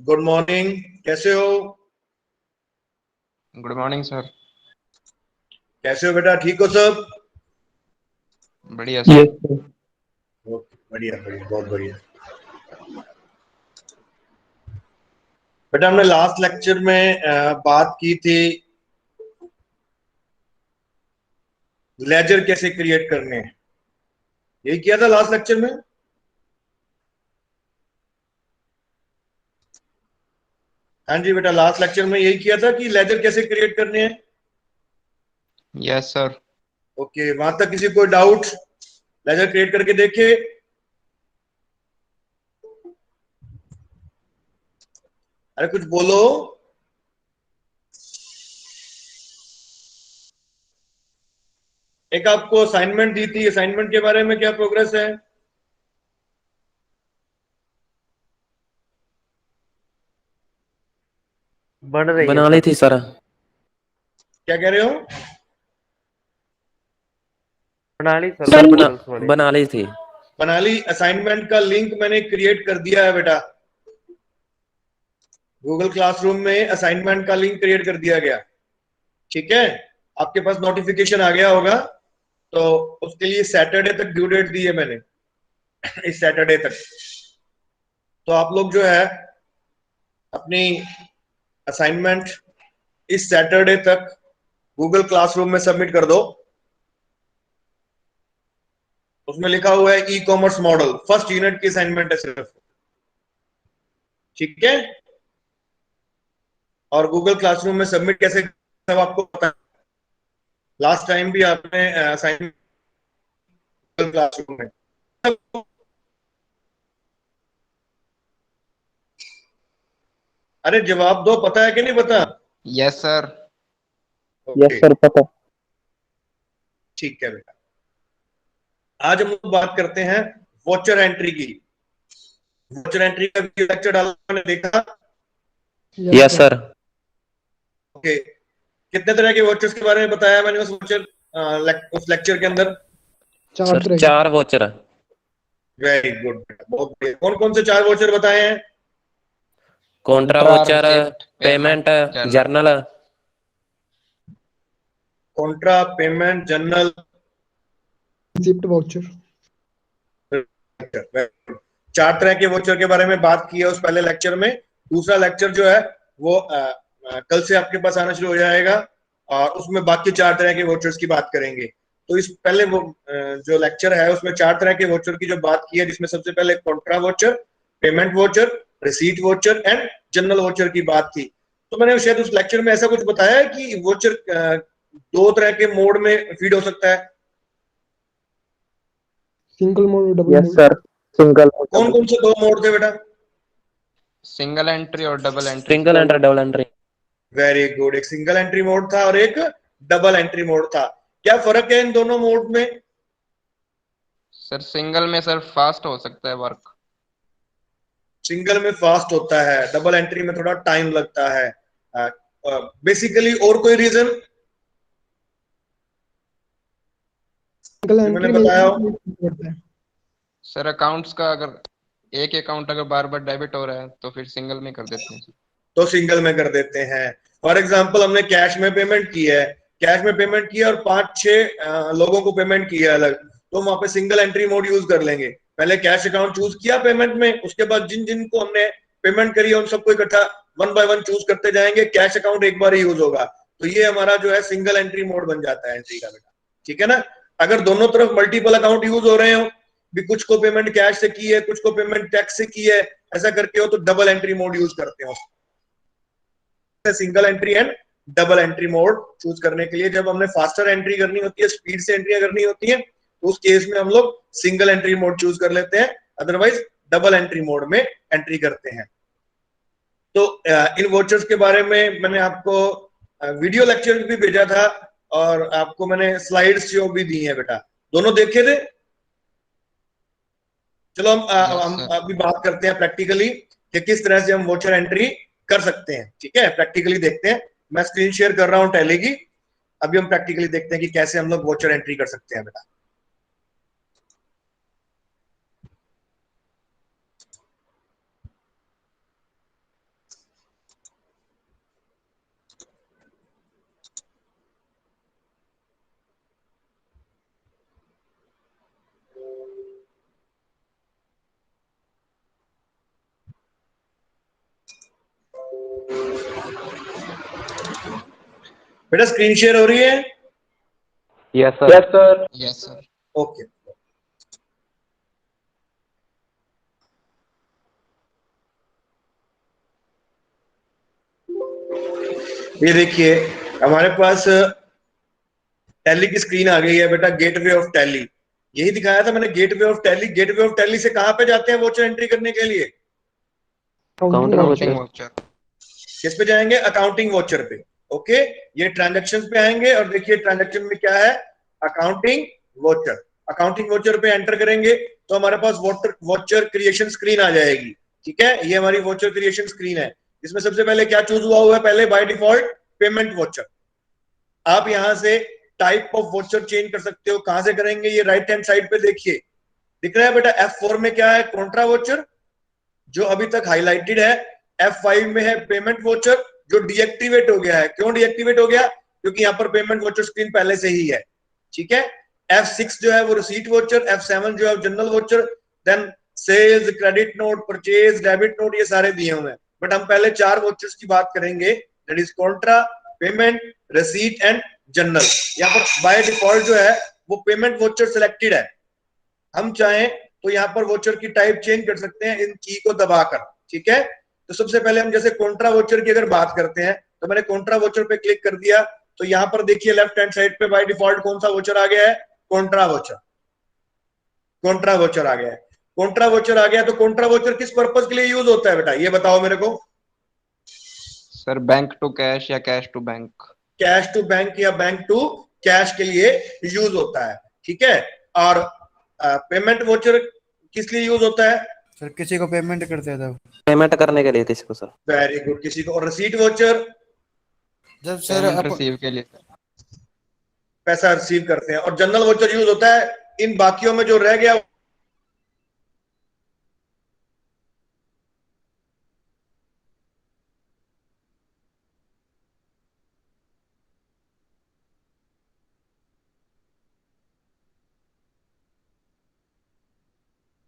Good morning. कैसे हो? Good morning sir. कैसे हो बेटा? ठीक हो सब? बढ़िया सर। Yes sir. ओके, बढ़िया बढ़िया, बहुत बढ़िया। बेटा हमने लास्ट लेक्चर में बात की थी लेजर कैसे क्रिएट करने हैं। यही किया था लास्ट लेक्चर में। हाँ जी बेटा, लास्ट लेक्चर में यही किया था कि लेजर कैसे क्रिएट करने हैं। Yes sir. ओके, वहां तक किसी कोई डाउट? लेजर क्रिएट करके देखे। अरे कुछ बोलो। एक आपको असाइनमेंट दी थी, असाइनमेंट के बारे में क्या प्रोग्रेस है? बन रही है बना ली सर। थी सर। क्या कह रहे हो? बना ली सर, सर मॉडल्स वाली। बना ली थी। बना ली। असाइनमेंट का लिंक मैंने क्रिएट कर दिया है बेटा। गूगल क्लासरूम में असाइनमेंट का लिंक क्रिएट कर दिया गया। ठीक है, आपके पास नोटिफिकेशन आ गया होगा। तो उसके लिए सैटरडे तक ड्यू डेट दी है मैंने, इस सैटरडे तक। तो आप लोग जो है अपनी असाइनमेंट इस सैटरडे तक गूगल क्लासरूम में सबमिट कर दो। उसमें लिखा हुआ है e commerce model, first unit की असाइनमेंट है सिर्फ। ठीक है, और गूगल क्लासरूम में सबमिट कैसे सब आपको पता है। लास्ट टाइम भी आपने असाइनमेंट गूगल क्लासरूम में। अरे जवाब दो, पता है कि नहीं पता? Yes sir. Okay, yes sir, पता। ठीक है बेटा। आज हम लोग बात करते हैं वॉचर एंट्री की। वॉचर एंट्री का भी लेक्चर डाला मैंने, देखा? Yes sir. ओके, कितने तरह के वॉचर्स के बारे में बताया मैंने उस उस लेक्चर के अंदर? Sir 4 voucher. वेरी गुड, बहुत बढ़िया। कौन कौन से 4 वॉचर बताए हैं? Contra voucher, receipt, payment, journal. Journal. Contra, payment, journal, receipt, voucher. 4 तरह के वॉचर के बारे में बात की है उस पहले लेक्चर में। दूसरा लेक्चर जो है वो कल से आपके पास आना शुरू हो जाएगा, और उसमें बाकी 4 तरह के वॉचर्स की बात करेंगे। तो इस पहले वो जो लेक्चर है उसमें 4 तरह के वॉचर की जो बात की है, जिसमें सबसे पहले Contra watcher, payment watcher, receipt watcher and general watcher की बात थी। तो मैंने शायद उस लेक्चर में ऐसा कुछ बताया है कि वॉचर 2 तरह के मोड में फीड हो सकता है। Single mode, double yes mode. Sir, single कौन कौन से 2 मोड थे बेटा? सिंगल एंट्री और double entry. Single entry, double entry. Very good. एक सिंगल एंट्री मोड था और एक डबल एंट्री मोड था। क्या फर्क है इन दोनों मोड में? सर सिंगल में सर फास्ट हो सकता है वर्क। सिंगल में फास्ट होता है, डबल एंट्री में थोड़ा टाइम लगता है बेसिकली। और कोई रीजन सिंगल जो मैंने एंट्री में बताया हो? पड़ता है। सर अकाउंट्स का अगर एक अकाउंट अगर बार बार डेबिट हो रहा है तो फिर सिंगल में कर देते हैं सर। तो सिंगल में कर देते हैं। फॉर एग्जाम्पल हमने कैश में पेमेंट की है, कैश में पेमेंट की है और 5-6 लोगों को पेमेंट की है अलग, तो वहां पे सिंगल एंट्री मोड यूज कर लेंगे। पहले कैश अकाउंट चूज किया पेमेंट में, उसके बाद जिन जिन को हमने पेमेंट करी है उन सबको इकट्ठा 1 बाय 1 चूज करते जाएंगे। कैश अकाउंट एक बार ही यूज होगा, तो ये हमारा जो है सिंगल एंट्री मोड बन जाता है एंट्री का बेटा। ठीक है ना? अगर दोनों तरफ मल्टीपल अकाउंट यूज हो रहे हो, भी कुछ को पेमेंट कैश से की है, कुछ को पेमेंट टैक्स से की है, ऐसा करके हो, तो डबल एंट्री मोड यूज करते हो। Single entry and double entry mode choose करने के लिए जब हमने फास्टर एंट्री करनी होती है, स्पीड से एंट्री करनी होती है, तो उस केस में हम लोग सिंगल एंट्री मोड चूज कर लेते हैं, अदरवाइज डबल एंट्री मोड में एंट्री करते हैं। तो इन वोचर्स के बारे में मैंने आपको वीडियो लेक्चर भी भेजा था, और आपको मैंने स्लाइड्स जो भी दी हैं बेटा, दोनों देखे थे। चलो हम अभी बात करते हैं प्रैक्टिकली कि किस तरह से हम वोचर एंट्री कर सकते हैं। ठीक है, प्रैक्टिकली देखते हैं। मैं स्क्रीन शेयर कर रहा हूं टैली की। अभी हम प्रैक्टिकली देखते हैं कि कैसे हम लोग वोचर एंट्री कर सकते हैं बेटा। बेटा स्क्रीन शेयर हो रही है? Yes sir yes sir. Okay. ये देखिए हमारे पास टैली की स्क्रीन आ गई है बेटा, गेटवे ऑफ टैली। यही दिखाया था मैंने, gateway of tally. Gateway of tally से कहां पे जाते हैं वोचर एंट्री करने के लिए? Counting counting voucher. वाउचर। किस पे जाएंगे? अकाउंटिंग वोचर पे। ओके, ये ट्रांजैक्शंस पे आएंगे और देखिए ट्रांजैक्शन में क्या है, अकाउंटिंग वोचर। अकाउंटिंग वोचर पे एंटर करेंगे तो हमारे पास वोचर क्रिएशन स्क्रीन आ जाएगी। ठीक है, ये हमारी वोचर क्रिएशन स्क्रीन है। इसमें सबसे पहले क्या चूज हुआ है? पहले बाय डिफॉल्ट पेमेंट वोचर। आप यहां से टाइप ऑफ वोचर चेंज कर सकते हो। कहां से करेंगे? ये राइट हैंड साइड पे देखिए दिख रहा है बेटा, F4 में क्या है? कॉन्ट्रा वोचर जो अभी तक हाईलाइटेड है। F5 में है पेमेंट वोचर जो डीएक्टिवेट हो गया है। क्यों डीएक्टिवेट हो गया? क्योंकि यहाँ पर पेमेंट वोचर स्क्रीन पहले से ही है। ठीक है, F6 जो है वो रिसीट वोचर, F7 जो है general voucher, then sales, credit note, purchase, debit note, ये सारे दिए हुए हैं। बट हम पहले 4 वोचर्स की बात करेंगे, that is Contra, payment, receipt and general. यहाँ पर बाय डिफॉल्ट जो है वो पेमेंट वोचर सिलेक्टेड है। हम चाहें तो यहाँ पर वोचर की टाइप चेंज कर सकते हैं इन की को दबाकर। ठीक है, तो सबसे पहले हम जैसे कॉन्ट्रा वोचर की अगर बात करते हैं तो मैंने कॉन्ट्रा वोचर पे क्लिक कर दिया तो यहाँ पर देखिए लेफ्ट हैंड साइड पे बाय डिफॉल्ट कौन सा वोचर आ गया है? Contra voucher. कॉन्ट्रा वोचर आ गया है। कॉन्ट्रा वोचर आ गया तो कॉन्ट्रा वोचर किस पर्पज के लिए यूज होता है बेटा, ये बताओ मेरे को। सर बैंक टू कैश या cash to bank. Cash to bank या बैंक टू कैश के लिए यूज होता है। ठीक है, और पेमेंट वोचर किस लिए यूज होता है? सर किसी को पेमेंट करते हैं तब। पेमेंट करने के लिए किसी को सर। वेरी गुड, किसी को। और रिसीट वोचर जब सर पेमेंट रिसीव के लिए सर। पैसा रिसीव करते हैं। और जनरल वोचर यूज होता है इन बाकियों में जो रह गया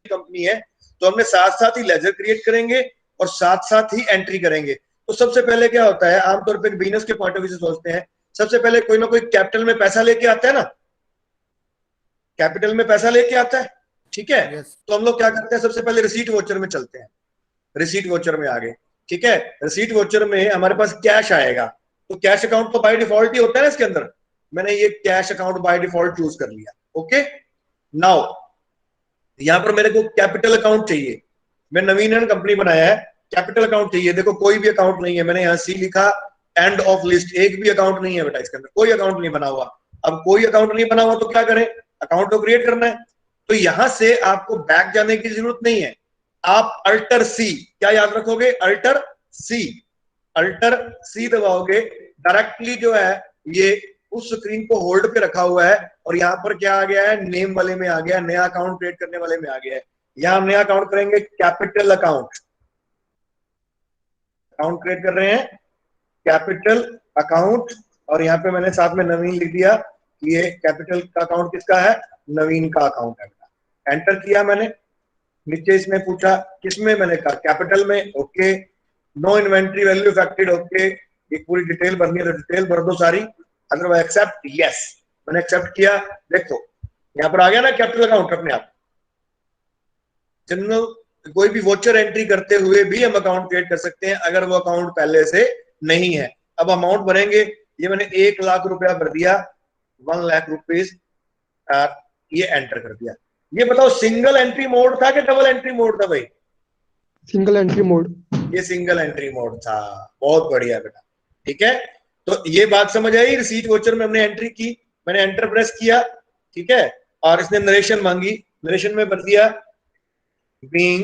कंपनी है तो हमने साथ साथ ही लेजर क्रिएट करेंगे और साथ साथ ही एंट्री करेंगे। तो सबसे पहले क्या होता है, आमतौर पर बिजनेस के पॉइंट ऑफ व्यू से सोचते हैं, सबसे पहले कोई ना कोई कैपिटल में पैसा लेके आता है ना, कैपिटल में पैसा लेके आता है। ठीक है, यस तो हम लोग क्या करते हैं, सबसे पहले रिसीट वोचर में चलते हैं। रिसीट वोचर में आगे, ठीक है, रिसीट वोचर में हमारे पास कैश आएगा तो कैश अकाउंट तो बाय डिफॉल्ट ही होता है ना इसके अंदर। मैंने ये cash account by default choose कर लिया। ओके, नाउ यहां पर मेरे को कैपिटल अकाउंट चाहिए। मैं नवीन कंपनी बनाया है, कैपिटल अकाउंट चाहिए। देखो कोई भी अकाउंट नहीं है, मैंने यहाँ सी लिखा एंड ऑफ लिस्ट, एक भी अकाउंट नहीं है बेटा इसके अंदर, कोई अकाउंट नहीं बना हुआ। अब कोई अकाउंट नहीं बना हुआ तो क्या करें, अकाउंट तो क्रिएट करना है। तो यहां से आपको बैक जाने की जरूरत नहीं है, आप अल्टर सी, क्या याद रखोगे, अल्टर सी, अल्टर सी दबाओगे, डायरेक्टली जो है ये उस स्क्रीन को होल्ड पे रखा हुआ है और यहाँ पर क्या आ गया है, नेम वाले में आ गया, नया अकाउंट क्रिएट करने वाले में आ गया है। यहां हम नया अकाउंट करेंगे, कैपिटल अकाउंट, अकाउंट क्रिएट कर रहे हैं कैपिटल अकाउंट। और यहाँ पे मैंने साथ में नवीन लिख दिया कि ये कैपिटल का अकाउंट किसका है, नवीन का अकाउंट है। एंटर किया मैंने, नीचे इसमें पूछा किसमें, मैंने कहा कैपिटल में। Okay, no inventory value affected. Okay, एक पूरी डिटेल भरनी है तो डिटेल भर दो सारी, अदरवाइज एक्सेप्ट। यस, मैंने एक्सेप्ट किया। देखो यहाँ पर आ गया ना कैपिटल अकाउंट अपने आप। जनरल कोई भी वोचर एंट्री करते हुए भी हम अकाउंट क्रिएट कर सकते हैं अगर वो अकाउंट पहले से नहीं है। अब अमाउंट भरेंगे, ये मैंने 1 लाख रुपया भर दिया, 1 लाख रुपीज, ये एंटर कर दिया। ये बताओ सिंगल एंट्री मोड था कि डबल एंट्री मोड था भाई? Single entry mode. ये सिंगल एंट्री मोड था। बहुत बढ़िया बेटा, ठीक है। तो ये बात समझ आई, रिसीट वोचर में हमने एंट्री की, मैंने एंटर प्रेस किया, ठीक है, और इसने नरेशन मांगी, नरेशन में भर दिया बीइंग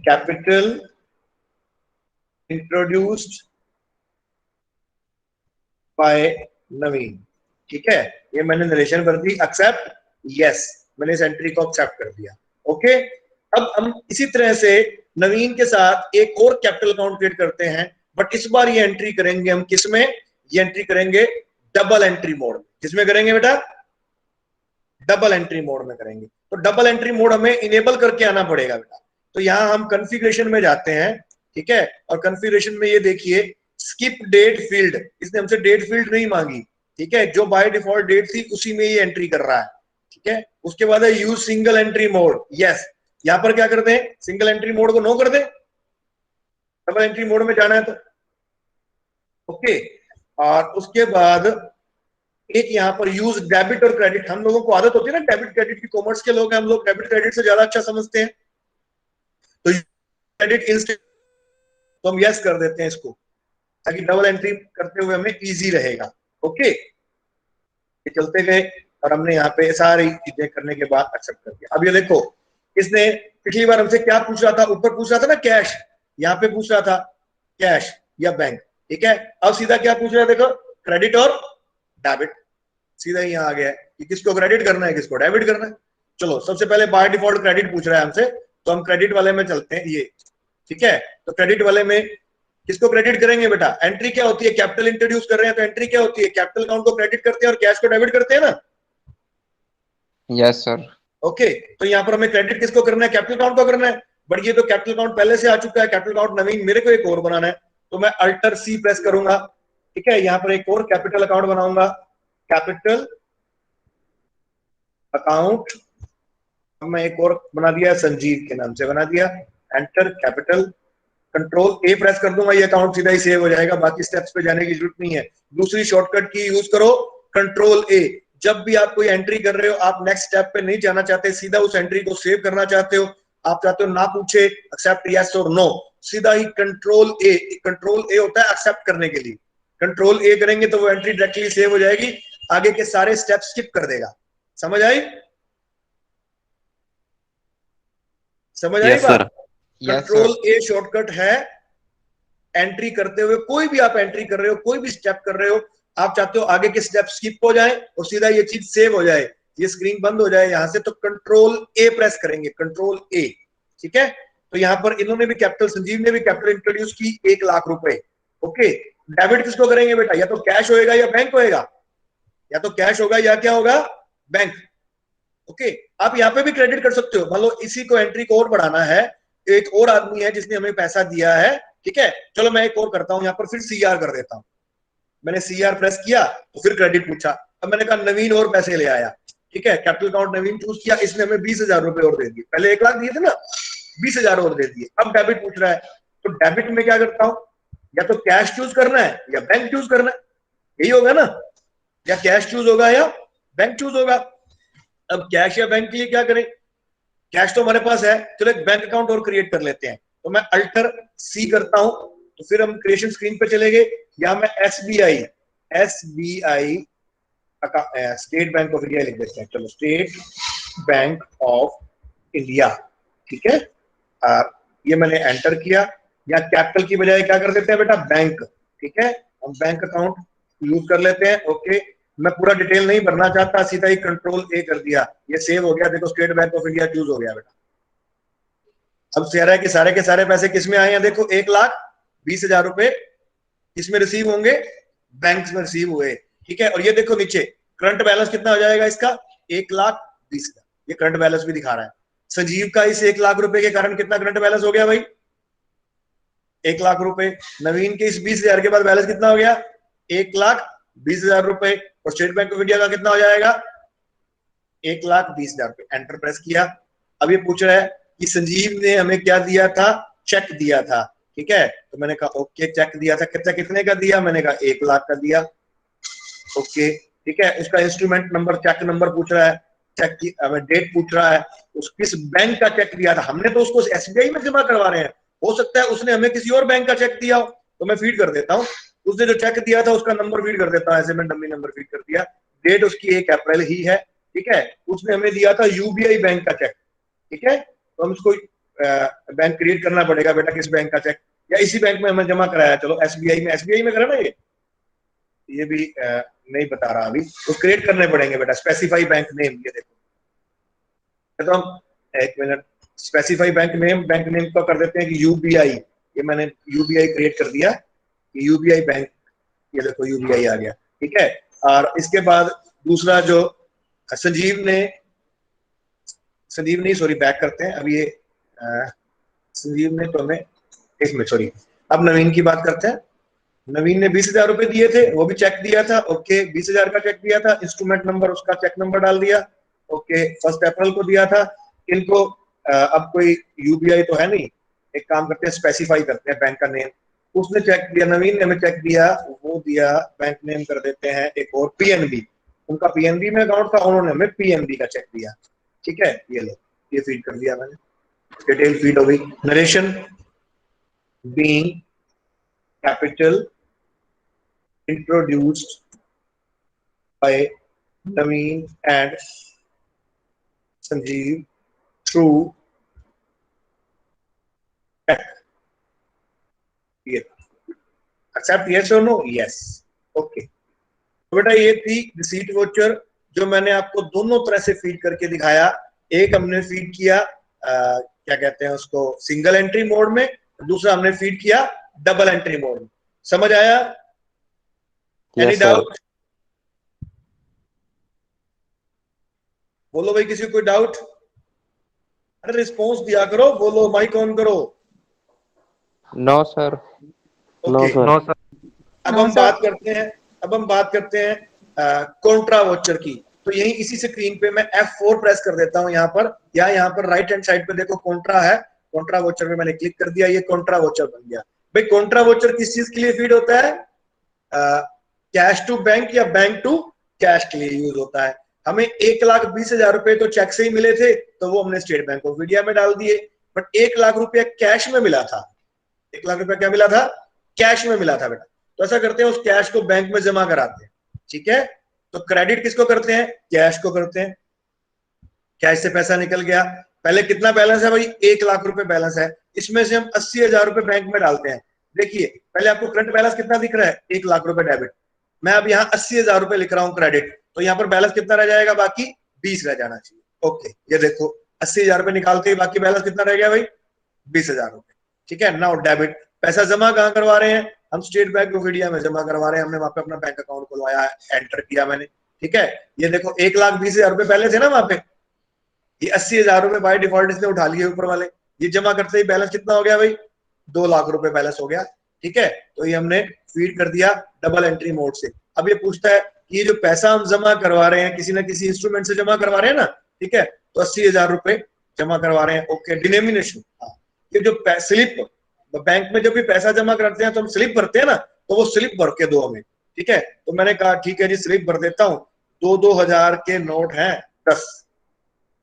कैपिटल इंट्रोड्यूस्ड बाय नवीन। ठीक है, ये मैंने नरेशन भर दी, एक्सेप्ट। यस, मैंने इस एंट्री को एक्सेप्ट कर दिया। ओके, अब हम इसी तरह से नवीन के साथ एक और कैपिटल अकाउंट क्रिएट करते हैं, बट इस बार ये एंट्री करेंगे हम किसमें, ये एंट्री करेंगे डबल एंट्री मोड में। किसमें करेंगे बेटा, डबल एंट्री मोड में करेंगे। तो डबल एंट्री मोड हमें इनेबल करके आना पड़ेगा बेटा। तो यहाँ हम कॉन्फ़िगरेशन में जाते हैं, ठीक है, और कॉन्फ़िगरेशन में ये देखिए स्किप डेट फील्ड, इसने हमसे डेट फील्ड नहीं मांगी, ठीक है, जो बाय डिफॉल्ट डेट थी उसी में ये एंट्री कर रहा है, ठीक है। उसके बाद है use single entry mode, yes, यहाँ पर क्या करते हैं, सिंगल एंट्री मोड को नो कर दें, डबल एंट्री मोड में जाना है तो ओके। और उसके बाद एक यहाँ पर यूज डेबिट और क्रेडिट, हम लोगों को आदत होती है ना डेबिट क्रेडिट की, कॉमर्स के लोग हैं हम लोग, डेबिट क्रेडिट से ज्यादा अच्छा समझते हैं, तो क्रेडिट इंस्टेंट तो हम यस कर देते हैं इसको, ताकि डबल एंट्री करते हुए हमें इजी रहेगा, ओके। ये चलते गए और हमने यहाँ पे सारी चीजें करने के बाद एक्सेप्ट कर दिया। अब ये देखो, इसने पिछली बार हमसे क्या पूछ रहा था, ऊपर पूछ रहा था ना कैश, यहाँ पे पूछ रहा था कैश या बैंक, ठीक है। अब सीधा क्या पूछ रहा है, देखो क्रेडिट और डेबिट, सीधा ही यहाँ आ गया है कि किसको क्रेडिट करना है किसको डेबिट करना है। चलो सबसे पहले बाय डिफॉल्ट क्रेडिट पूछ रहा है हमसे, तो हम क्रेडिट वाले में चलते हैं, ये ठीक है। तो क्रेडिट वाले में किसको क्रेडिट करेंगे बेटा, एंट्री क्या होती है, कैपिटल इंट्रोड्यूस कर रहे हैं तो एंट्री क्या होती है, कैपिटल अकाउंट को क्रेडिट करते हैं और कैश को डेबिट करते हैं ना, यस सर। ओके। तो यहाँ पर हमें क्रेडिट किसको करना है, कैपिटल अकाउंट को करना है, बट ये तो कैपिटल अकाउंट पहले से आ चुका है, कैपिटल अकाउंट नवीन मेरे को एक और बनाना है, तो मैं अल्टर सी प्रेस करूंगा, ठीक है। यहाँ पर एक और कैपिटल अकाउंट बनाऊंगा, कैपिटल अकाउंट, मैं एक और बना दिया, संजीव के नाम से बना दिया, एंटर कैपिटल, कंट्रोल ए प्रेस कर दूंगा, ये अकाउंट सीधा ही सेव हो जाएगा, बाकी स्टेप्स पे जाने की जरूरत नहीं है। दूसरी शॉर्टकट की यूज करो, कंट्रोल ए, जब भी आप कोई एंट्री कर रहे हो, आप नेक्स्ट स्टेप पे नहीं जाना चाहते, सीधा उस एंट्री को सेव करना चाहते हो, आप चाहते हो ना पूछे एक्सेप्ट यस और नो, सीधा ही कंट्रोल ए होता है एक्सेप्ट करने के लिए, कंट्रोल ए करेंगे तो वो एंट्री डायरेक्टली सेव हो जाएगी, आगे के सारे स्टेप स्किप कर देगा। समझ आई, समझ आई यस बात। सर। कंट्रोल ए शॉर्टकट है, एंट्री करते हुए कोई भी आप एंट्री कर रहे हो, कोई भी स्टेप कर रहे हो, आप चाहते हो आगे के स्टेप स्किप हो जाए और सीधा ये चीज सेव हो जाए, ये स्क्रीन बंद हो जाए यहां से, तो कंट्रोल ए प्रेस करेंगे, कंट्रोल ए, ठीक है। तो यहाँ पर इन्होंने भी कैपिटल, संजीव ने भी कैपिटल इंट्रोड्यूस की 1 लाख रुपए, ओके। डेबिट किसको करेंगे बेटा, या तो कैश होएगा या बैंक होएगा, या तो कैश होगा या क्या होगा, बैंक, ओके। आप यहाँ पे भी क्रेडिट कर सकते हो, मान लो इसी को एंट्री को और बढ़ाना है, एक और आदमी है जिसने हमें पैसा दिया है, ठीक है, चलो मैं एक और करता हूं, यहाँ पर फिर सीआर कर देता हूं, मैंने सीआर प्रेस किया तो फिर क्रेडिट पूछा, अब मैंने कहा नवीन और पैसे ले आया, ठीक है, कैपिटल अकाउंट नवीन चूज किया, इसने हमें 20,000 रुपए और दे दिए, पहले 1 लाख दिए थे ना, 20,000 और दे दिए, अब डेबिट पूछ रहा है, तो डेबिट में क्या करता हूं, या तो कैश चूज करना है या बैंक चूज करना है, यही होगा ना, या कैश चूज होगा या बैंक चूज होगा। अब कैश या बैंक के लिए क्या करें, कैश तो हमारे पास है, चलो एक बैंक अकाउंट और क्रिएट कर लेते हैं, तो मैं अल्टर सी करता हूं, तो फिर हम क्रिएशन स्क्रीन पे चले गए, यहां मैं SBI State Bank of India लिख देते हैं, चलो स्टेट बैंक ऑफ इंडिया, ठीक है। ये मैंने एंटर किया, या कैपिटल की बजाय क्या कर देते हैं बेटा, बैंक, ठीक है, हम बैंक अकाउंट यूज कर लेते हैं, ओके। मैं पूरा डिटेल नहीं भरना चाहता, सीधा ही कंट्रोल ए कर दिया, ये सेव हो गया, देखो state Bank of India choose हो गया बेटा। अब कह रहा है कि सारे के सारे पैसे किस में आए हैं, देखो 1,20,000 रुपए किसमें रिसीव होंगे, बैंक में रिसीव हुए, ठीक है। और ये देखो नीचे करंट बैलेंस कितना हो जाएगा इसका, 1,20,000, ये करंट बैलेंस भी दिखा रहा है। संजीव का इस 1 लाख रुपए के कारण कितना करंट बैलेंस हो गया भाई, 1 लाख रुपए। नवीन के इस 20,000 के बाद बैलेंस कितना हो गया, 1,20,000 रुपए। और स्टेट बैंक ऑफ इंडिया का कितना हो जाएगा, 1,20,000 रुपए। एंटर प्रेस किया, अब ये पूछ रहा है कि संजीव ने हमें क्या दिया था, चेक दिया था, ठीक है। तो मैंने कहा ओके, चेक दिया था, कितना कितने का दिया, मैंने कहा 1 लाख का दिया, ओके, ठीक है। उसका इंस्ट्रूमेंट नंबर, चेक नंबर पूछ रहा है, चेक की डेट पूछ रहा है, उस किस बैंक का चेक दिया था, हमने तो उसको एसबीआई में जमा करवा रहे हैं, हो सकता है उसने हमें किसी और बैंक का चेक दिया हो, तो मैं फीड कर देता हूँ, उसने जो चेक दिया था उसका नंबर फीड कर देता हूँ, ऐसे मैं डमी नंबर फीड कर दिया, डेट उसकी 1 अप्रैल ही है, ठीक है। उसने हमें दिया था यूबीआई बैंक का चेक, ठीक है, तो हम उसको बैंक क्रिएट करना पड़ेगा बेटा, किस बैंक का चेक, या इसी बैंक में हमें जमा कराया, चलो एसबीआई में करा ना, ये भी नहीं बता रहा अभी, तो क्रिएट करने पड़ेंगे बेटा, स्पेसिफाई बैंक नेम, ये देखो, तो हम एक मिनट, स्पेसिफाई बैंक नेम को कर देते हैं कि यूबीआई, ये मैंने यूबीआई क्रिएट कर दिया, यूबीआई बैंक, ये देखो यूबीआई आ गया, ठीक है। और इसके बाद दूसरा जो संजीव ने, सॉरी बैक करते हैं, अब ये संजीव ने तो हमें इसमें, सॉरी, अब नवीन की बात करते हैं। नवीन ने 20,000 रुपए दिए थे, वो भी चेक दिया था। ओके, 20,000 का चेक दिया था, इंस्ट्रूमेंट नंबर उसका चेक नंबर डाल दिया। ओके, 1 अप्रैल को दिया था। इनको अब कोई यूबीआई तो है नहीं, एक काम करते हैं स्पेसिफाई करते हैं बैंक का नेम। उसने चेक दिया, नवीन ने हमें चेक दिया, वो दिया, बैंक नेम कर देते हैं एक और पीएनबी, उनका पीएनबी में अकाउंट था, उन्होंने हमें पीएनबी का चेक दिया। ठीक है, ये लो, ये फीड कर दिया मैंने, डिटेल फीड हो गई। Narration being capital introduced by Naveen and Sanjeev through tech. Accept yes or no? Yes. Okay. तो बेटा ये थी रिसीट वोचर जो मैंने आपको दोनों तरह से फीड करके दिखाया। एक हमने फीड किया क्या कहते हैं उसको, सिंगल एंट्री मोड में, दूसरा हमने फीड किया डबल एंट्री मोड में। समझ आया? Any Yes, sir. डाउट? बोलो भाई, किसी को कोई डाउट? अरे रिस्पॉन्स दिया करो, बोलो, माइक ऑन करो। No, sir. No, okay, sir. No, sir. अब हम बात करते हैं कॉन्ट्रा वोचर की। तो यही इसी स्क्रीन पे मैं F4 प्रेस कर देता हूं यहाँ पर, या यहाँ पर राइट हैंड साइड पे देखो कॉन्ट्रा है, कॉन्ट्रा वोचर में मैंने क्लिक कर दिया, ये कॉन्ट्रा वोचर बन गया। भाई कॉन्ट्रा वोचर किस चीज के लिए फीड होता है? कैश टू बैंक या बैंक टू कैश के लिए यूज होता है। हमें 1,20,000 रुपए तो चेक से ही मिले थे, तो वो हमने स्टेट बैंक ऑफ इंडिया में डाल दिए। बट 1,00,000 रुपया कैश में मिला था, 1,00,000 रुपया क्या मिला था? कैश में मिला था बेटा। तो ऐसा करते हैं, उस कैश को बैंक में जमा कराते हैं। ठीक है, तो क्रेडिट किसको करते हैं? कैश को करते हैं। कैश से पैसा निकल गया, पहले कितना बैलेंस है भाई? 1,00,000 रुपए बैलेंस है, इसमें से हम 80,000 रुपए बैंक में डालते हैं। देखिए पहले आपको करंट बैलेंस कितना दिख रहा है? 1,00,000 रुपए डेबिट। मैं अब यहाँ 80,000 रुपए लिख रहा हूँ क्रेडिट, तो यहाँ पर बैलेंस कितना रह जाएगा? बाकी 20 रह जाना चाहिए। ओके, ये देखो 80,000 रुपए निकालते ही बाकी बैलेंस कितना रह गया भाई? 20,000 रुपए। ठीक है, नाउ डेबिट। पैसा जमा कहाँ करवा रहे हैं? हम स्टेट बैंक ऑफ इंडिया में जमा करवा रहे हैं, हमने वहां पे अपना बैंक अकाउंट खुलवाया है, एंटर किया मैंने। ठीक है, ये देखो 1,20,000 रुपए पहले थे ना वहां पे, ये 80,000 रुपए बाय डिफॉल्ट इसने उठा लिए ऊपर वाले। ये जमा करते ही बैलेंस कितना हो गया भाई? 2,00,000 रुपए बैलेंस हो गया। ठीक है, तो ये हमने फीड कर दिया डबल एंट्री मोड से। अब ये पूछता है कि ये जो पैसा हम जमा करवा रहे हैं किसी ना किसी इंस्ट्रूमेंट से जमा करवा रहे हैं ना, ठीक है, तो 80,000 रुपए जमा करवा रहे हैं। ओके, डिनोमिनेशन, ये जो स्लिप बैंक में जब भी पैसा जमा करते हैं तो हम स्लिप भरते हैं ना, तो वो स्लिप भर के दो हमें। ठीक है, तो मैंने कहा ठीक है जी, स्लिप भर देता हूँ। 2,000 के नोट हैं 10,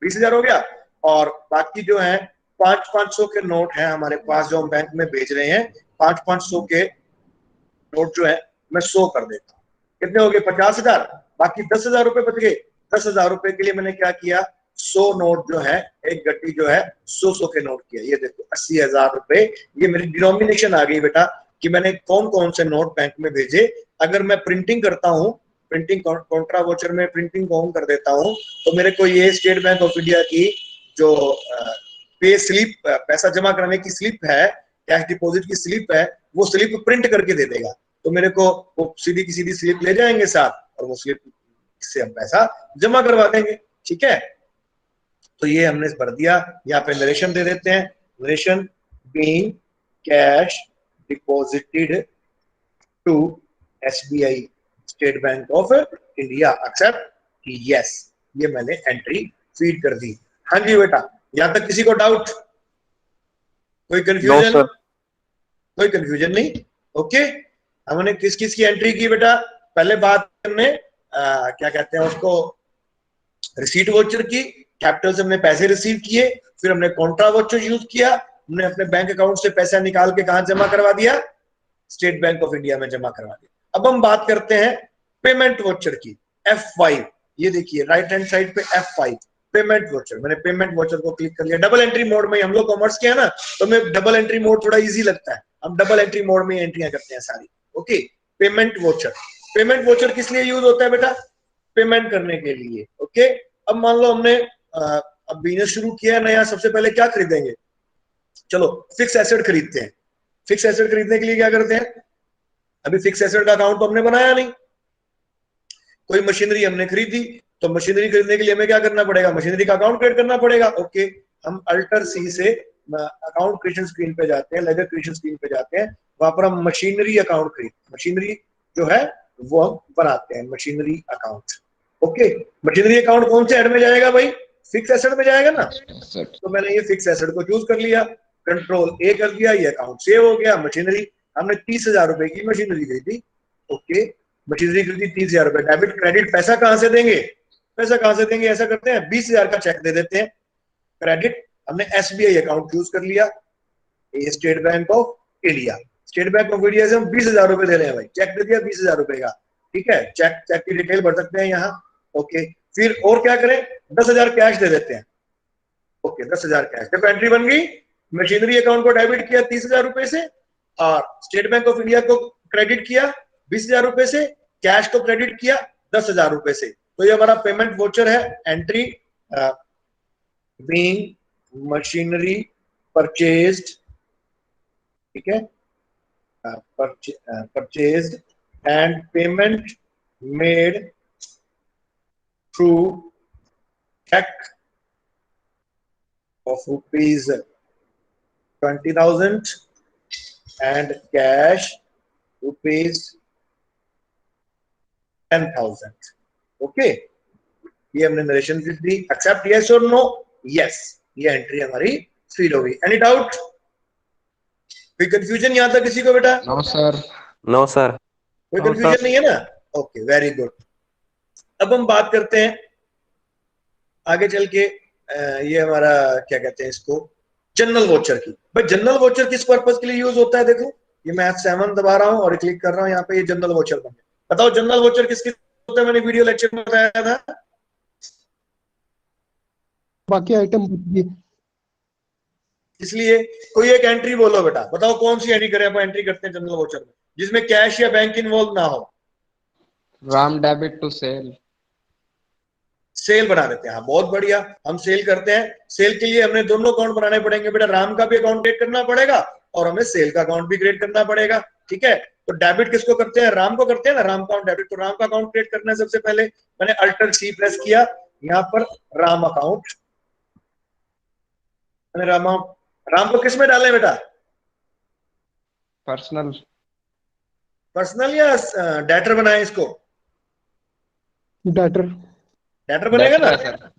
20,000 हो गया, और बाकी जो है 500 के नोट हैं हमारे पास जो हम बैंक में भेज रहे हैं। 500 के नोट जो है मैं 100 कर देता हूँ। कितने हो गए? 50,000। बाकी 10,000 रुपए बच गए। 10,000 रुपए के लिए मैंने क्या किया? 100 नोट जो है, एक गड्डी जो है 100 के नोट किया। ये देखो 80,000 रुपए, ये मेरी डिनोमिनेशन आ गई बेटा कि मैंने कौन कौन से नोट बैंक में भेजे। अगर मैं प्रिंटिंग करता हूँ, प्रिंटिंग कॉन्ट्रा वोचर में प्रिंटिंग ऑन कर देता हूँ, तो मेरे को ये स्टेट बैंक ऑफ इंडिया की जो पे स्लिप, पैसा जमा कराने की स्लिप है, कैश डिपॉजिट की स्लिप है, वो स्लिप प्रिंट करके दे देगा। तो मेरे को वो सीधी की सीधी स्लिप ले जाएंगे साथ, और वो स्लिप से हम पैसा जमा करवा देंगे। ठीक है, तो ये हमने भर दिया। यहाँ पे नरेशन दे देते हैं, narration being cash deposited to SBI State Bank of India, except yes. ये मैंने एंट्री फीड कर दी। हाँ जी बेटा, यहां तक किसी को डाउट? कोई कंफ्यूजन? sir. कोई कंफ्यूजन नहीं? ओके, हमने किस किस की एंट्री की बेटा? पहले बात हमने क्या कहते हैं उसको, रिसीट वोचर की। कैपिटल से हमने पैसे रिसीव किए, फिर हमने कॉन्ट्रा वोचर यूज किया, हमने अपने बैंक अकाउंट से पैसा निकाल के कहां जमा करवा दिया? स्टेट बैंक ऑफ इंडिया में जमा करवा दिया। अब हम बात करते हैं पेमेंट वोचर की, F5। ये देखिए राइट हैंड साइड पे F5 पेमेंट वोचर। मैंने पेमेंट वोचर को क्लिक कर लिया। डबल एंट्री मोड में हम लोग कॉमर्स के है ना, तो हमें डबल एंट्री मोड थोड़ा इजी लगता है, हम डबल एंट्री मोड में एंट्रियां करते हैं सारी। Okay, payment voucher. Payment voucher किस लिए यूज होता है बेटा? पेमेंट करने के लिए। ओके, अब मान लो हमने अब बिजनेस शुरू किया है नया, सबसे पहले क्या खरीदेंगे? चलो फिक्स एसेट खरीदते हैं। फिक्स एसेट खरीदने के लिए क्या करते हैं? अभी फिक्स एसेट का अकाउंट तो हमने बनाया नहीं, कोई मशीनरी हमने खरीदी, तो मशीनरी खरीदने के लिए हमें क्या करना पड़ेगा? मशीनरी का अकाउंट क्रिएट करना पड़ेगा। ओके, हम अल्टर सी से अकाउंट क्रिएशन स्क्रीन पे जाते हैं, लेजर क्रिएशन स्क्रीन पे जाते हैं, वहां पर हम मशीनरी अकाउंट मशीनरी जो है वो हम बनाते हैं, machinery account. Okay, machinery account कौन से हेड में जाएगा भाई? फिक्स एसेट में जाएगा ना। तो मैंने ये फिक्स एसेट को चूज कर लिया, कंट्रोल ए कर दिया, ये अकाउंट सेव हो गया। मशीनरी हमने 30,000 रुपए की मशीनरी खरीदी। ओके, मशीनरी खरीदी 30,000 रुपए, डेबिट क्रेडिट पैसा कहां से देंगे? पैसा कहां से देंगे? ऐसा करते हैं 20,000 का चेक दे देते हैं, क्रेडिट। हमने एसबीआई अकाउंट चूज कर लिया, ये state Bank of India. State Bank of India से हम 20,000 रुपए दे रहे हैं भाई, चेक दे दिया 20,000 रुपए का। ठीक है, चेक की डिटेल भर सकते हैं यहाँ। ओके, फिर और क्या करें? 10,000 कैश दे देते हैं। Okay, 10,000 cash. जब एंट्री बन गई, मशीनरी अकाउंट को डेबिट किया 30,000 रुपए से, और स्टेट बैंक ऑफ इंडिया को क्रेडिट किया 20,000 रुपए से, कैश को क्रेडिट किया 10,000 रुपए से। तो ये हमारा पेमेंट वोचर है। एंट्री बीइंग मशीनरी परचेज्ड, ठीक है, purchased and payment made through cheque of rupees 20,000 and cash rupees 10,000. Okay, ये हमने नरेशन दी। एक्सेप्ट यस और नो? यस, ये एंट्री हमारी फीड हो गई। Any doubt? कोई कंफ्यूजन यहां तक किसी को बेटा? No sir. No sir. कोई कंफ्यूजन नहीं है ना? Okay, very good. अब हम बात करते हैं आगे चल के, ये हमारा क्या कहते हैं इसको, जनरल वोचर की। भाई जनरल वोचर किस पर्पज के लिए यूज होता है? देखो, ये मैं 7 दबा रहा हूं और क्लिक कर रहा हूं यहाँ पे, ये जनरल वोचर बन गया। बताओ जनरल वोचर किसके होता है? मैंने वीडियो लेक्चर में बताया था। बाकी आइटम इसलिए कोई एक एंट्री बोलो बेटा, बताओ कौन सी एंट्री करें? आप एंट्री करते हैं जनरल वोचर में जिसमें कैश या बैंक इन्वॉल्व ना हो। Ram debit to sale. Sale बना देते हैं। हाँ, बहुत बढ़िया, हम सेल करते हैं। सेल के लिए हमें दोनों अकाउंट बनाने पड़ेंगे बेटा, राम का भी अकाउंट क्रिएट करना पड़ेगा और हमें सेल का अकाउंट भी क्रिएट करना पड़ेगा। ठीक है, तो डेबिट किसको करते हैं? राम को करते हैं ना, राम अकाउंट डेबिट। तो राम का अकाउंट क्रिएट करना है सबसे पहले। मैंने अल्टर सी प्रेस किया, यहाँ पर राम अकाउंट, मैंने राम को किस में डाले बेटा? पर्सनल। पर्सनल या डेटर बनाए इसको? डाटर डेटर बनेगा ना,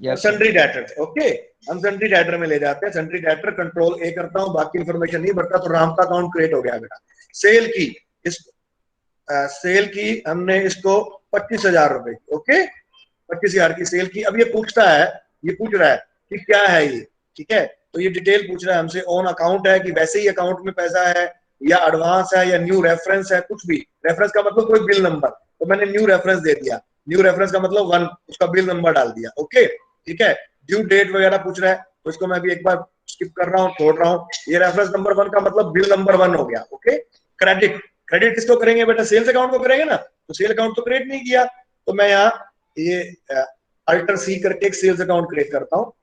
यस। Sundry debtor. ओके, हम सन्ड्री डेटर में ले जाते हैं। सन्ड्री डेटर, कंट्रोल ए करता हूं, बाकी इंफॉर्मेशन नहीं भरता। तो राम का अकाउंट क्रिएट हो गया बेटा। सेल की सेल की हमने इसको 25,000 रुपए, ओके, 25,000 की सेल की। अब ये पूछता है, ये पूछ रहा है कि क्या है ये। ठीक है, तो ये डिटेल पूछ रहा है हमसे, ऑन अकाउंट है कि वैसे ही अकाउंट में पैसा है, या एडवांस है, या न्यू रेफरेंस है, कुछ भी। रेफरेंस का मतलब कोई बिल नंबर, तो मैंने न्यू रेफरेंस दे दिया। न्यू रेफरेंस का मतलब 1, उसका बिल नंबर डाल दिया। ओके, ठीक है। ड्यू डेट वगैरह पूछ रहा है, तो इसको मैं भी एक बार स्किप कर रहा हूँ, छोड़ रहा हूँ। ये रेफरेंस नंबर 1 का मतलब बिल नंबर 1 हो गया। ओके, क्रेडिट, क्रेडिट किसको करेंगे बेटा? सेल्स अकाउंट को करेंगे ना। तो सेल अकाउंट तो क्रिएट नहीं किया, तो मैं यहाँ ये अल्टर सी करके एक सेल्स अकाउंट क्रिएट करता हूँ।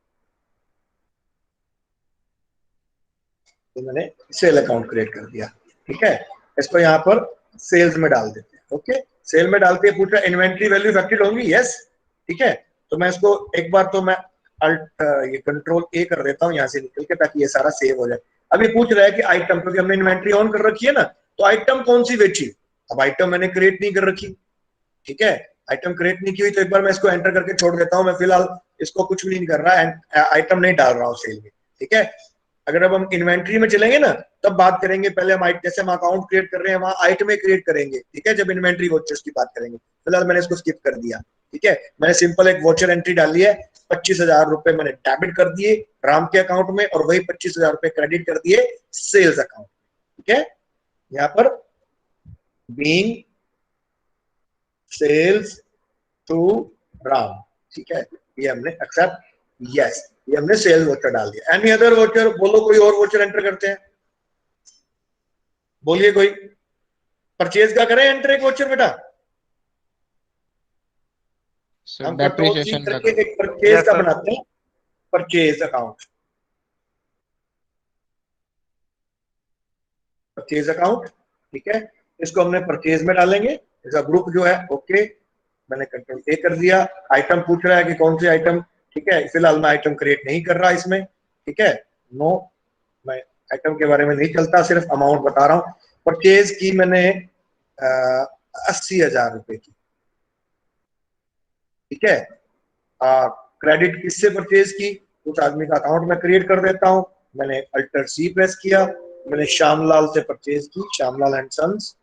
तो मैंने सेल अकाउंट क्रिएट कर दिया। ठीक है, इसको यहाँ पर सेल्स में डाल देते हैं। ओके, सेल में डालते पूछ रहा इन्वेंट्री वैल्यू इफेक्टेड होंगी? यस, ठीक है। तो मैं इसको एक बार तो मैं ये कंट्रोल ए कर देता हूँ यहाँ से निकल के, ताकि ये सारा सेव हो जाए। अब ये पूछ रहा है कि आइटम, क्योंकि हमने इन्वेंट्री ऑन कर रखी है ना, तो आइटम कौन सी बेची? अब आइटम मैंने क्रिएट नहीं कर रखी। ठीक है, आइटम क्रिएट नहीं की हुई, तो एक बार मैं इसको एंटर करके छोड़ देता हूँ। मैं फिलहाल इसको कुछ भी नहीं कर रहा, आइटम नहीं डाल रहा हूँ सेल में। ठीक है, अगर अब हम इन्वेंट्री में चलेंगे ना, तब बात करेंगे। पहले हम जैसे हम अकाउंट क्रिएट कर रहे हैं, वहां आइटम क्रिएट करेंगे। ठीक है, जब इन्वेंट्री वोचर्स की बात करेंगे। फिलहाल मैंने इसको स्किप कर दिया। ठीक है, मैंने सिंपल एक वोचर एंट्री डाली है, 25,000 रुपए मैंने डेबिट कर दिए राम के अकाउंट में, और वही 25,000 रुपए क्रेडिट कर दिए सेल्स अकाउंट। ठीक है, यहाँ पर बीइंग सेल्स टू राम। ठीक है, ये हमने एक्सेप्ट, यस, ये हमने सेल्स वोचर डाल दिया। Any other voucher? बोलो, कोई और वोचर एंटर करते हैं? बोलिए कोई। परचेज का करें एंटर एक वोचर बेटा? हम डेप्रिसिएशन का करके एक परचेज का बनाते हैं, परचेज अकाउंट, परचेज अकाउंट। ठीक है, इसको हमने परचेज में डालेंगे, इसका ग्रुप जो है। ओके, मैंने कंट्रोल ए कर दिया। आइटम पूछ रहा है कि कौन सी आइटम। ठीक है, फिलहाल मैं आइटम क्रिएट नहीं कर रहा इसमें। ठीक है, नो, मैं आइटम के बारे में नहीं चलता, सिर्फ अमाउंट बता रहा हूँ। परचेज की मैंने 80,000 रुपए की, ठीक है। क्रेडिट किससे परचेज की, उस आदमी का अकाउंट मैं क्रिएट कर देता हूँ। मैंने अल्टर सी प्रेस किया, मैंने श्यामलाल से परचेज की, Shyamlal and sons,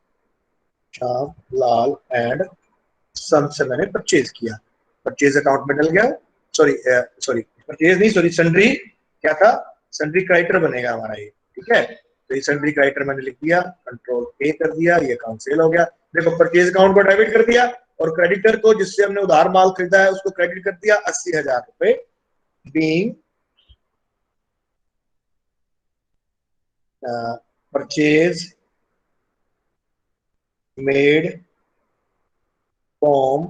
Shyamlal and sons से मैंने परचेज किया, परचेज अकाउंट में डल गया। सॉरी परचेज नहीं, सॉरी सन्ड्री क्या था, सन्ड्री क्राइटर बनेगा हमारा ये, ठीक है। तो ये सन्ड्री क्राइटर मैंने लिख दिया, कंट्रोल ए कर दिया, ये अकाउंट सेल हो गया। देखो परचेज अकाउंट को डेबिट कर दिया और क्रेडिटर को जिससे हमने उधार माल खरीदा है उसको क्रेडिट कर दिया 80,000 रुपए, being purchase made from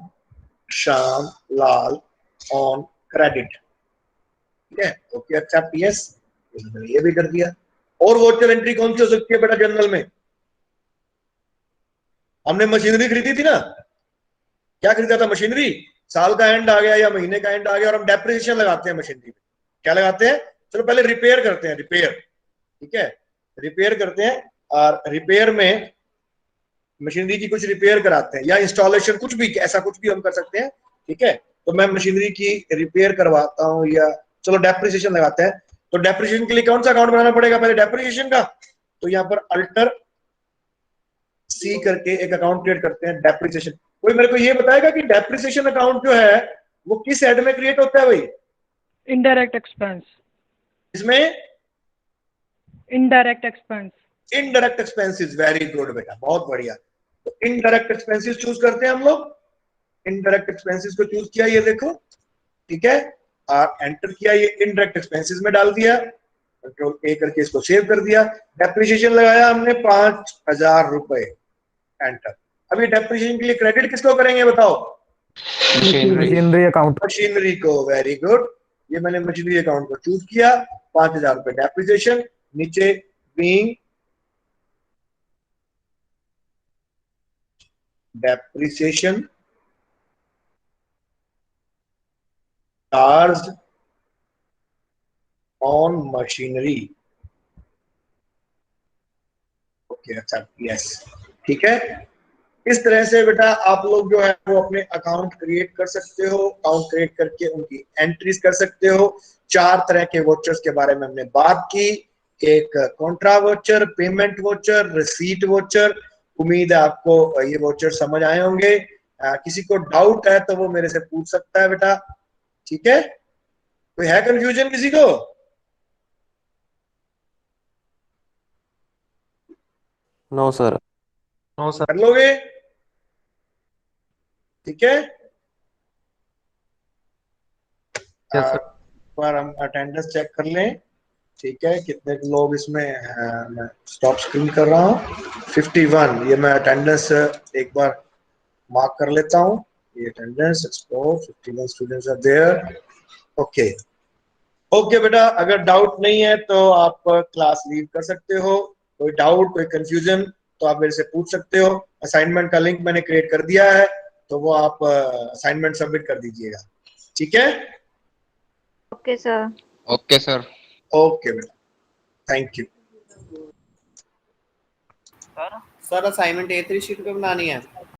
Shyam Lal on credit, ठीक है। ओके, अच्छा पीएस, ये भी कर दिया। और वोचर एंट्री कौन सी हो सकती है बेटा जनरल में? हमने मशीनरी खरीदी थी ना, क्या खरीदा था? मशीनरी। साल का एंड आ गया या महीने का एंड आ गया और हम डेप्रिसिएशन लगाते हैं मशीनरी में। क्या लगाते हैं? चलो पहले रिपेयर करते हैं, रिपेयर, ठीक है, रिपेयर करते हैं। और रिपेयर में मशीनरी की कुछ रिपेयर कराते हैं या इंस्टॉलेशन, कुछ भी, ऐसा कुछ भी हम कर सकते हैं, ठीक है। तो मैं मशीनरी की रिपेयर करवाता हूँ या चलो डेप्रिसिएशन लगाते हैं। तो डेप्रिसिएशन के लिए कौन सा अकाउंट बनाना पड़ेगा? पहले डेप्रिसिएशन का। तो यहाँ पर अल्टर सी करके एक अकाउंट क्रिएट करते हैं, डेप्रिसिएशन। कोई मेरे को ये बताएगा कि डेप्रिसिएशन अकाउंट जो है वो किस हेड में क्रिएट होता है भाई? Indirect expense. इसमें indirect expense. Indirect expenses, very good बेटा, बहुत बढ़िया। तो इनडायरेक्ट एक्सपेंसेस चूज करते हैं हम लोग। इनडायरेक्ट एक्सपेंसेस को चूज किया, ये देखो, ठीक है, और एंटर किया, ये इनडायरेक्ट एक्सपेंसेस में डाल दिया, कंट्रोल ए करके इसको सेव कर दिया। डेप्रिसिएशन लगाया हमने 5,000 रुपए, एंटर। अब ये डेप्रिसिएशन के लिए क्रेडिट किसको करेंगे बताओ? Machinery account. मशीनरी को, वेरी गुड। ये मैंने मशीनरी अकाउंट को चूज किया, 5,000 रुपए डेप्रिसिएशन, नीचे being depreciation charge on machinery, okay, अच्छा, यस, ठीक है। इस तरह से बेटा आप लोग जो है वो अपने अकाउंट क्रिएट कर सकते हो, अकाउंट क्रिएट करके उनकी एंट्रीज कर सकते हो। 4 तरह के वोचर्स के बारे में हमने बात की, एक Contra voucher, payment voucher, receipt voucher. उम्मीद है आपको ये वोचर समझ आए होंगे। किसी को डाउट है तो वो मेरे से पूछ सकता है बेटा, ठीक है। कोई है कंफ्यूजन किसी को? No sir. कर लोगे, ठीक है। पर हम अटेंडेंस चेक कर लें, ठीक है, कितने लोग इसमें मैं स्टॉप स्क्रीन कर रहा हूँ, 51। ये मैं अटेंडेंस एक बार मार्क कर लेता हूँ, ये attendance 51 students are there, okay. Okay बेटा, अगर डाउट नहीं है तो आप क्लास लीव कर सकते हो। कोई डाउट, कोई कंफ्यूजन तो आप मेरे से पूछ सकते हो। असाइनमेंट का लिंक मैंने क्रिएट कर दिया है, तो वो आप असाइनमेंट सबमिट कर दीजिएगा, ठीक है। Okay sir. Okay sir. Okay बेटा, thank you. Sir assignment A3 sheet पे बनानी है।